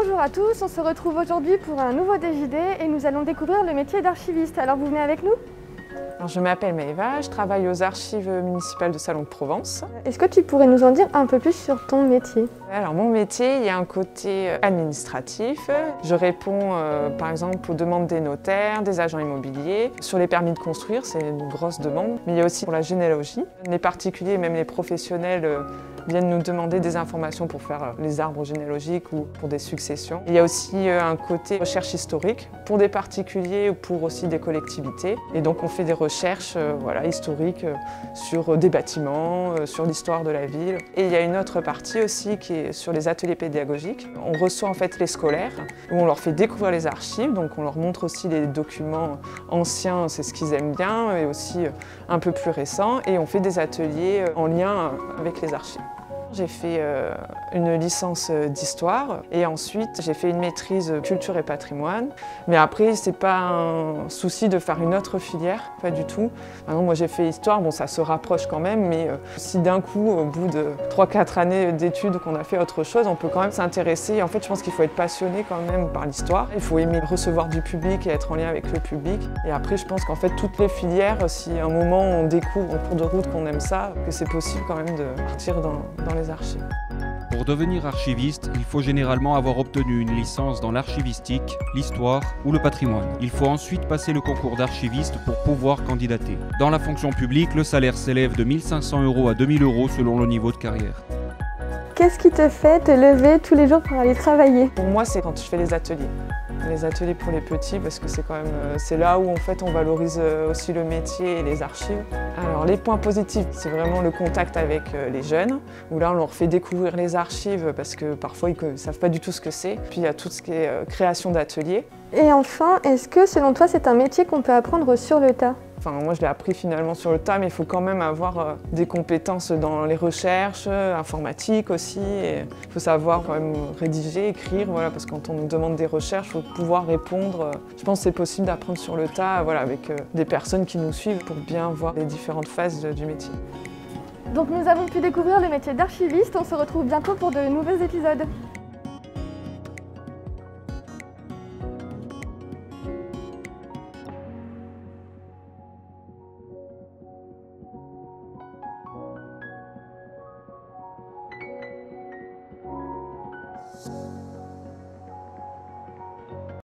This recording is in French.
Bonjour à tous, on se retrouve aujourd'hui pour un nouveau DJD et nous allons découvrir le métier d'archiviste. Alors vous venez avec nous? Alors, je m'appelle Maëva, je travaille aux archives municipales de Salon de Provence. Est-ce que tu pourrais nous en dire un peu plus sur ton métier? Alors mon métier, il y a un côté administratif. Je réponds par exemple aux demandes des notaires, des agents immobiliers. Sur les permis de construire, c'est une grosse demande. Mais il y a aussi pour la généalogie. Les particuliers, même les professionnels, viennent nous demander des informations pour faire les arbres généalogiques ou pour des successions. Il y a aussi un côté recherche historique pour des particuliers ou pour aussi des collectivités. Et donc on fait des recherches historiques sur des bâtiments, sur l'histoire de la ville. Et il y a une autre partie aussi qui est sur les ateliers pédagogiques. On reçoit en fait les scolaires où on leur fait découvrir les archives, donc on leur montre aussi les documents anciens, c'est ce qu'ils aiment bien, et aussi un peu plus récents, et on fait des ateliers en lien avec les archives. J'ai fait une licence d'histoire et ensuite j'ai fait une maîtrise culture et patrimoine. Mais après, c'est pas un souci de faire une autre filière, pas du tout. Maintenant, moi j'ai fait histoire, bon ça se rapproche quand même, mais si d'un coup, au bout de 3-4 années d'études qu'on a fait autre chose, on peut quand même s'intéresser. En fait, je pense qu'il faut être passionné quand même par l'histoire. Il faut aimer recevoir du public et être en lien avec le public. Et après, je pense qu'en fait, toutes les filières, si à un moment on découvre en cours de route qu'on aime ça, que c'est possible quand même de partir dans les archives. Pour devenir archiviste, il faut généralement avoir obtenu une licence dans l'archivistique, l'histoire ou le patrimoine. Il faut ensuite passer le concours d'archiviste pour pouvoir candidater. Dans la fonction publique, le salaire s'élève de 1 500 € à 2 000 € selon le niveau de carrière. Qu'est-ce qui te fait te lever tous les jours pour aller travailler? Pour moi, c'est quand je fais les ateliers. Les ateliers pour les petits, parce que c'est là où en fait on valorise aussi le métier et les archives. Alors les points positifs, c'est vraiment le contact avec les jeunes, où là on leur fait découvrir les archives parce que parfois ils ne savent pas du tout ce que c'est. Puis il y a tout ce qui est création d'ateliers. Et enfin, est-ce que selon toi c'est un métier qu'on peut apprendre sur le tas? Enfin, moi je l'ai appris finalement sur le tas, mais il faut quand même avoir des compétences dans les recherches, informatiques aussi. Il faut savoir quand même rédiger, écrire, voilà, parce que quand on nous demande des recherches, il faut pouvoir répondre. Je pense que c'est possible d'apprendre sur le tas, voilà, avec des personnes qui nous suivent pour bien voir les différentes phases du métier. Donc nous avons pu découvrir le métier d'archiviste, on se retrouve bientôt pour de nouveaux épisodes.